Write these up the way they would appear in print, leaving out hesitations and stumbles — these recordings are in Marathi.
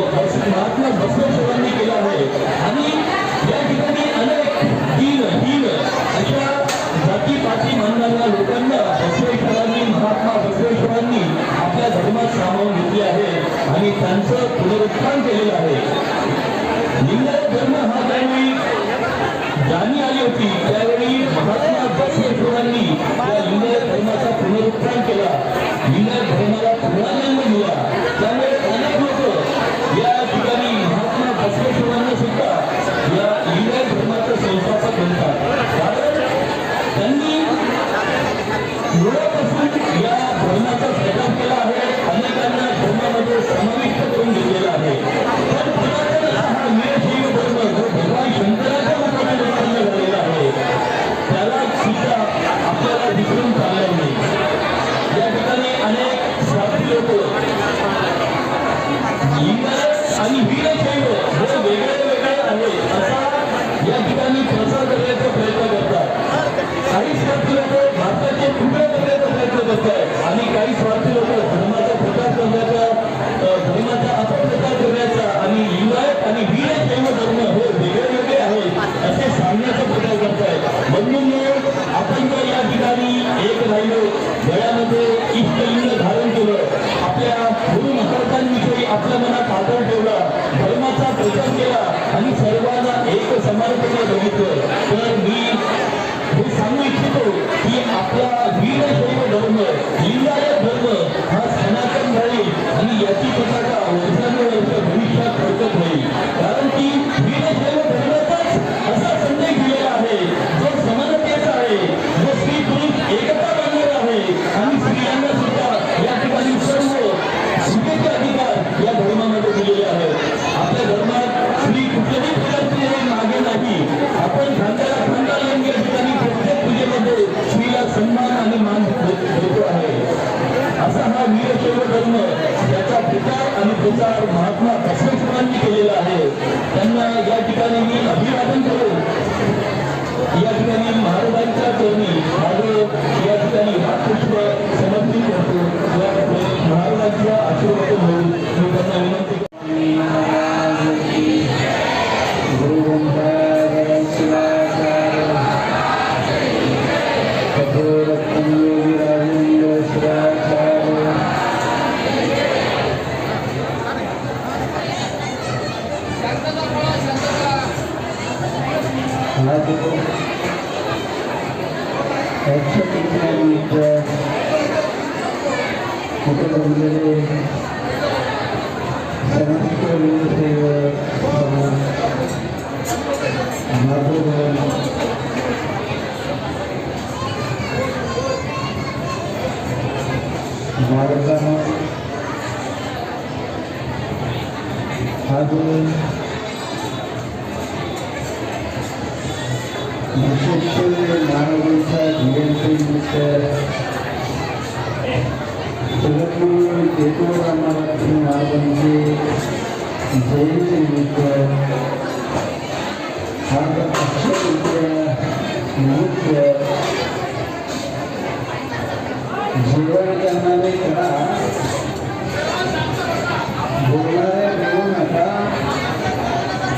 महात्मा बसवेश्वरांनी केला आहे आणि या ठिकाणी अनेक दीन अशा जातीपाती मानणाऱ्या लोकांना बसवेश्वरांनी महात्मा बसवेश्वरांनी आपल्या धर्मात सामावून घेतले आहे आणि त्यांचं पुनरुत्थान केलेलं आहे. लिंगायत धर्म हा त्यावेळी जाणी आली होती त्यावेळी महात्मा बसवेश्वरांनी त्या लिंगायत धर्माचा पुनरुत्थान केला. लिंगायत धर्माला पुनराजन्म दिला. त्यामुळे अनेक लोक या ठिकाणी महात्मा बसवेश्वरांना सुद्धा या लिंगायत धर्माचा संस्थापक म्हणतात. कारण त्यांनी मुळापासून या धर्माचा प्रचार केला आहे. अनेकांना धर्मामध्ये समाविष्ट करून घेतलेला आहे. पण पुन्हा हा वीरशैव धर्म जो भगवान शंकराच्या रूपाने उत्पन्न झालेला आहे त्याला सुद्धा आपल्याला विसरून चालणार नाही. या ठिकाणी अनेक स्वार्थी लोक लिंगायत आणि वीरशैव हे वेगळे वेगळे आहे असा या ठिकाणी प्रचार करण्याचा प्रयत्न करतात. काही स्वार्थी लोक भारताचे तुकडे करण्याचा प्रयत्न करतात आणि काही स्वार्थी लोक धर्माचा प्रचार करण्याचा धर्माचा अपप्रचार करण्याचा आणि लिंगायत आणि वीरशैव धर्म हे वेगळे वेगळे आहेत असे सांगण्याचा प्रयत्न करतायत. म्हणून आपण जर या ठिकाणी एक राहिलो गळ्यामध्ये इष्टलिंग धारण केलं आपल्या गुरु महाराजांविषयी आपल्या मनात आदर ठेवला धर्माचा प्रचार केला आणि सर्वांना एक समानपणे बघितलं तर मी हे सांगू इच्छितो की आपला वीरशैव धर्म लिंगायत धर्म हा सनातन राहील आणि याची पताका वर्षानुवर्ष भविष्यात फडकत राहील. कारण की वीरशैव धर्माचाच असा संदेश दिलेला आहे जो समानतेचा आहे जो स्त्री पुरुष एकता बांधलेला आहे आणि स्त्रियांना सुद्धा या ठिकाणी सर्व सुखेचे अधिकार या धर्मामध्ये दिलेले आहेत. आपल्या धर्मात स्त्री कुठल्याही प्रकारचे मागे नाही. आपण खांद्याला खांदा लावून या ठिकाणी प्रत्येक पूजेमध्ये स्त्रीला सन्मान आणि मान देतो आहे. असा हा वीरशैव धर्म याचा प्रचार आणि प्रचार महात्मा बसवेश्वरांनी केलेला आहे. त्यांना या ठिकाणी मी अभिवादन करून या ठिकाणी महाराजांच्या चरणी माझं या ठिकाणी हातपुष्प समर्पित करतो. महाराजांच्या आशीर्वाद म्हणून मी त्यांना विनंती जीवन करणारे करा बोलणारे बोलू नका.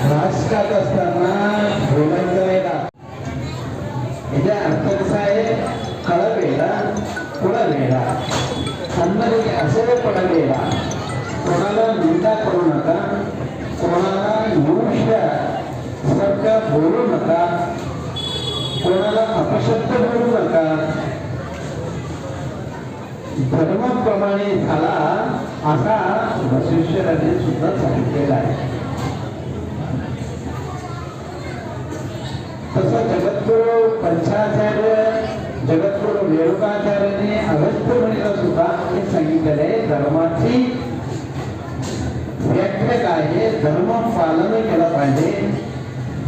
घास खात असताना बोलायचा वेळा याचा अर्थ कसा आहे कळा वेळा पुढा वेळा अन्नरोगी असेल पडा वेळा. कोणाला निंदा करू नका कोणाला मनुष्य सारखं बोलू नका कोणाला अपशब्द बोलू नका. धर्माप्रमाणे झाला असा बसवेश्वरांनी सुद्धा सांगितलेला आहे. तसं जगद्गुरु पंचाचार्य जगद्गुरु रेणुकाचार्याने अगस्त्य मुनीला सुद्धा हे सांगितलेलं आहे. धर्माची व्याख्या काय आहे धर्म पालन केलं पाहिजे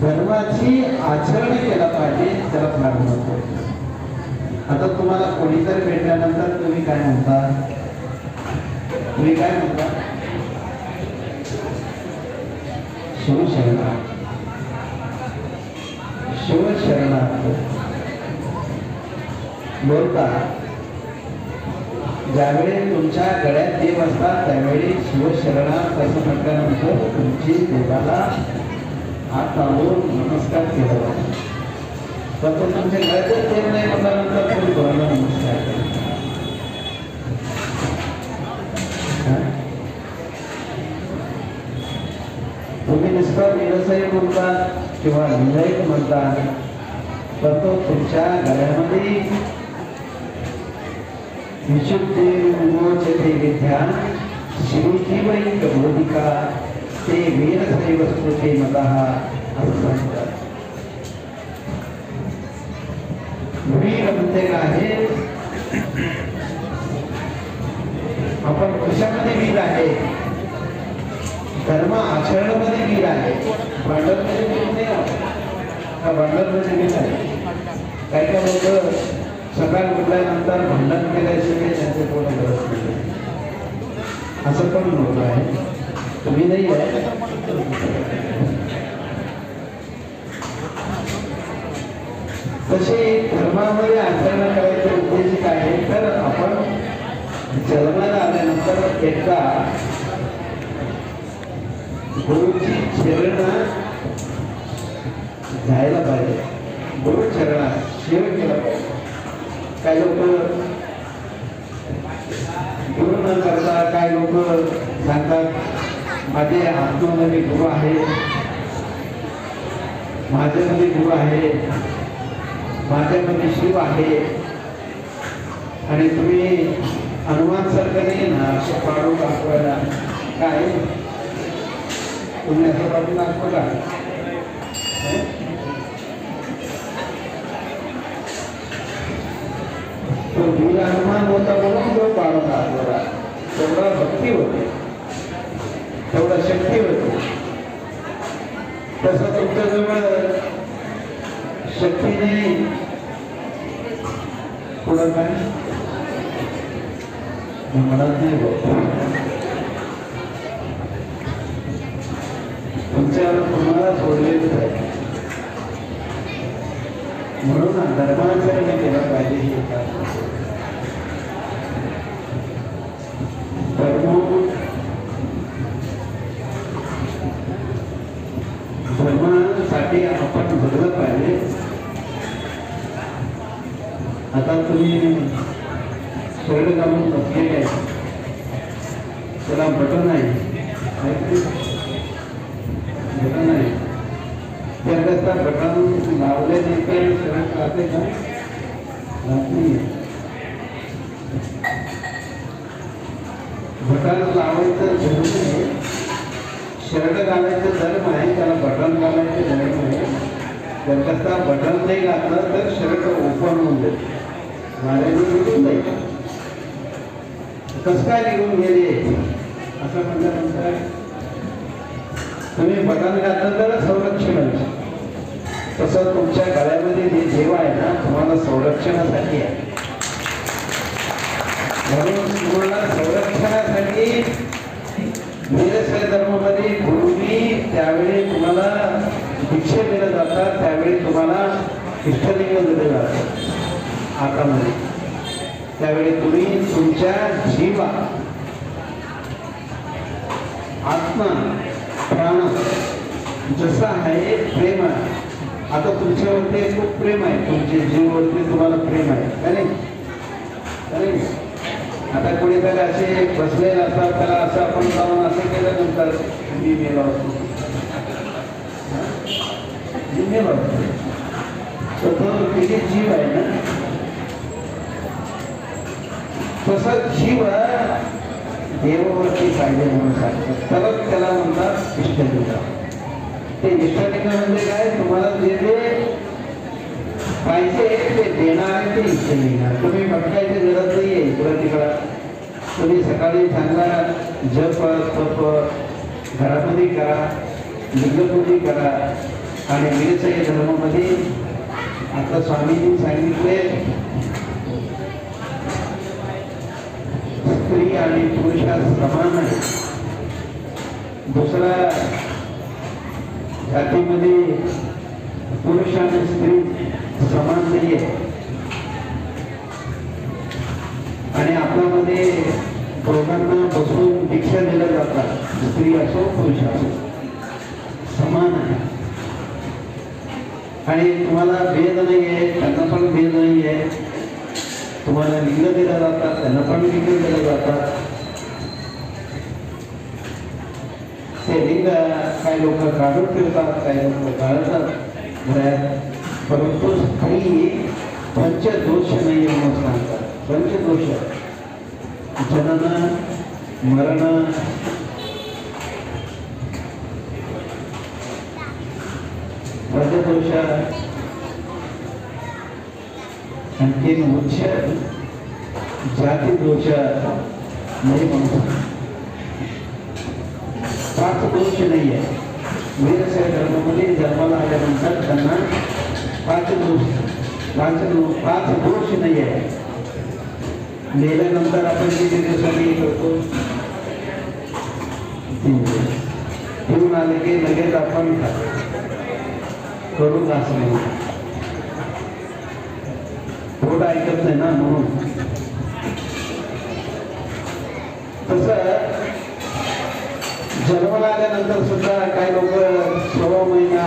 धर्माची आचरण केलं पाहिजे त्याला प्रारंभ होतो. आता तुम्हाला कोणीतरी भेटल्यानंतर तुम्ही काय म्हणता शिवशरणार्थ शिवशरणार्थ बोलता ज्यावेळी तुमच्या गळ्यात देव असतात त्यावेळी शिवशरणात असं म्हटल्यानंतर तुमची देवाला हात लावून नमस्कार केला जातो. पण तो तुमच्या गळ्यातच देव नाही म्हटल्यानंतर तुम्ही कोणाला नमस्कार करा. तुम्ही नुसतं निरसही म्हणतात किंवा निलयक म्हणतात, तर तो तुमच्या गळ्यामध्ये विशुद्धी विमोचते विद्या शिवजीवैक बोधिका ते वीरसैव स्तुते मदः असं सांगतात. वीर म्हणजे काय? आपण कशामध्ये वीर आहे? धर्म आचरणामध्ये वीर आहे. भांडणमध्ये वीर नाही का? भांडणमध्ये वीर आहे. काही काही लोक सकाळ उठल्यानंतर भांडण केल्याशिवाय त्यांचे पोट भरत नाही, असं पण लोक आहे. तुम्ही नाही आहे. तसे धर्मामध्ये आचरण करायचे उद्देश काय आहे? तर आपण जन्माला आल्यानंतर एकदा गुरुची चरण जायला पाहिजे. गुरु चरणात सेवन केलं पाहिजे. काही लोक गुरु न करता काही लोक सांगतात माझे आत्म्यामध्ये गुरु आहे, माझ्यामध्ये गुरु आहे, माझ्यामध्ये शिव आहे. आणि तुम्ही हनुमान सारखं नाही ना असं पाडून दाखवायला. काय तुम्ही असं पाडून दाखवा का? तो वीर हनुमान होता म्हणून तो पाडून दाखवला. तेवढा भक्ती होते, तेवढा शक्ती होते. तसं तुमच्याजवळ शक्ती नाही, पुढं काय म्हणत नाही बघ. तुमच्यावर तुम्हाला सोडलेलंच आहे. म्हणून धर्माचरण केलं पाहिजे. धर्मासाठी आपण जगलं पाहिजे. आता तुम्ही शरीर घालून बसलेले आहे, त्याला बटन आहे, बटन आहे. त्याकरता बटन लावल्याने काही शरीर राहते का? राहत नाही. बटन लावायचं जरूर आहे. शर्ट घालायचं धर्म आहे, त्याला बटन घालायचं धर्म आहे. त्याकरता बटन नाही घातलं तर शर्ट ओपन होऊन जाईल, माझ्याने निघून जाईल. कसं काय निघून गेले असं म्हटल्यानंतर तुम्ही बटन घातलं तर संरक्षण आहे. तसं तुमच्या गळ्यामध्ये जे देव आहे ना तुम्हाला संरक्षणासाठी आहे. म्हणून तुम्हाला संरक्षणासाठी वीरशैव धर्मामध्ये गुरुनी त्यावेळी तुम्हाला दीक्षा दिल्या जातात, त्यावेळी तुम्हाला इष्टलिंग दिलं जातं हातामध्ये. त्यावेळी तुम्ही तुमच्या जीवा आत्मा प्राण जसा आहे प्रेम आहे. आता तुमच्यावरती खूप प्रेम आहे, तुमचे जीवावरती तुम्हाला प्रेम आहे का नाही? आता कोणीतरी असे बसलेले असतात, त्याला असं आपण जाऊन असं केल्यानंतर मी मेला होतो, मी मेला होतो. तर तो किती जीव आहे ना, तसं जीव देवावरती पाहिजे म्हणून सांगतात. तरच त्याला म्हणतात इष्टलिंग. ते इष्टलिंग म्हणजे काय? तुम्हाला जे जे पाहिजे ते देणार ते इष्टलिंग. तुम्ही भटकायची गरज नाही आहे इकडं तिकडं. तुम्ही सकाळी चांगला जप तप घरामध्ये करा, लिंगपूजी करा. आणि वीरशैव धर्मामध्ये आता स्वामींनी सांगितले स्त्री आणि पुरुषात समान आहे. दुसरा जातीमध्ये पुरुष आणि स्त्री समान नाही आहे. आणि हातामध्ये दोघांना बसून दीक्षा दिल्या जातात, स्त्री असो पुरुष असो समान आहे. आणि तुम्हाला भेद नाही आहे, त्यांना पण भेद नाही आहे. तुम्हाला लिंग दिल्या जातात, त्यांना पण लिंग दिलं जातात. ते लिंग काही लोक काढून ठेवतात, काही लोक काढतात घरात. परंतु स्त्री पंचदोष नाही म्हणून सांगतात. पंचदोष जनन, मरण, रजदोष, आणखीन उच्च जाती दोष नाही म्हणून 5 दोष नाही आहे. वीरशैव धर्मामध्ये जन्माला आल्यानंतर त्यांना 5 दोष नाही आहे. मेल्यानंतर आपण किती दिवसांनी करतो? 3 दिवस. घेऊन आले की लगेच आपण करून असं नाही. थोडं ऐकत नाही ना म्हणून. तसं जन्माला आल्यानंतर सुद्धा काही लोक 6 महिना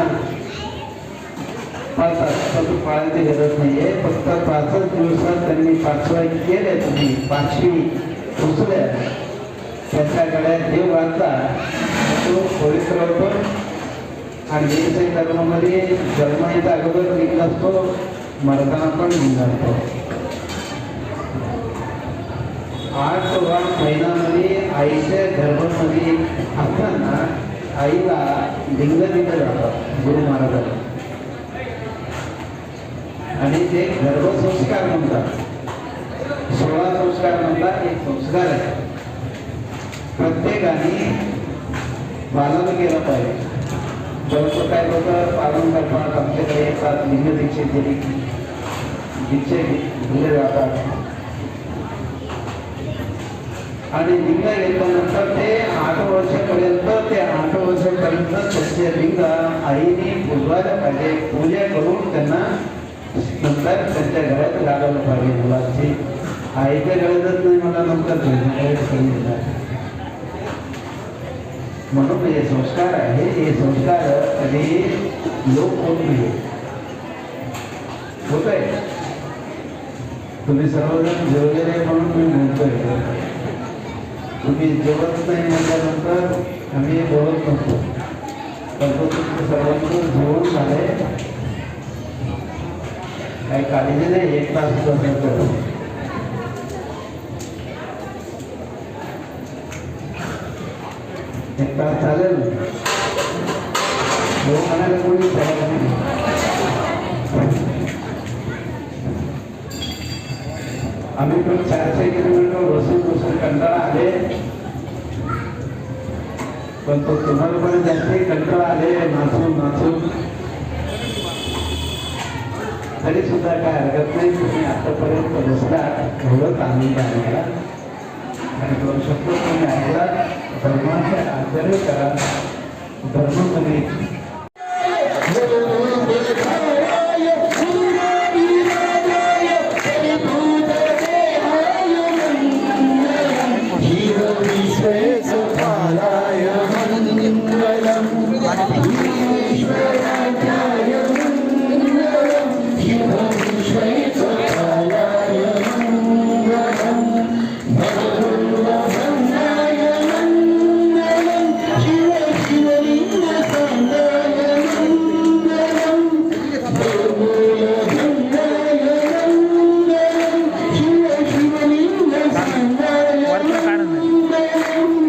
पाळतात, पण पाळायची गरज नाहीये. फक्त 5 दिवसात त्यांनी 5व्या केले, तुम्ही 5वी पुसल्या त्याच्या गळ्यात देव घालता, तो पवित्र होतो. आणि वीरशैव धर्मामध्ये जन्माच्या अगोदर लिंग असतो, मरताना पण लिंग असतो. 8वा महिन्यामध्ये आईच्या गर्भामध्ये असताना आईला लिंग दिलं जातं गुरु महाराजांना. आणि ते गर्भसंस्कार म्हणतात. 16 संस्कार म्हणतात. एक संस्कार आहे, प्रत्येकाने पालन केलं पाहिजे. परंतु काय लोक पालन करतात, आमच्याकडे येतात, लिंग दीक्षे दिली, दीक्षे दिले जातात. आणि लिंग घेतल्यानंतर ते 8 वर्षापर्यंत त्यांचे लिंग आईने पुजवायला पाहिजे. पूजा करून त्यांना नंतर त्यांच्या घरात घालायला पाहिजे. मुलाची आईच्या गरजच नाही, मला नंतर म्हणून हे संस्कार आहे. हे संस्कार कधी लोक होत नाही. होत आहे. तुम्ही सर्वजण जेवलेले म्हणून मी म्हणतोय. तुम्ही जेवत नाही म्हटल्यानंतर आम्ही बोलत नसतो. परंतु तुमचं सर्वांचं जेवण झालंय, काही काळजी नाही. 1 तास बसायचं. एक तास चालेल. हो म्हणायला कोणी चालत नाही. आम्ही पण 400 किलोमीटर बसून कंटाळा आले. पण तो तुम्हाला पण जास्त कंटाळा आले नाचून. तरी सुद्धा काय हरकत नाही. तुम्ही आतापर्यंत बसला, एवढंच आनंद आहे मला. आणि 2 शब्द तुम्ही ऐकला. धर्माचे आदर करा. धर्म तुम्ही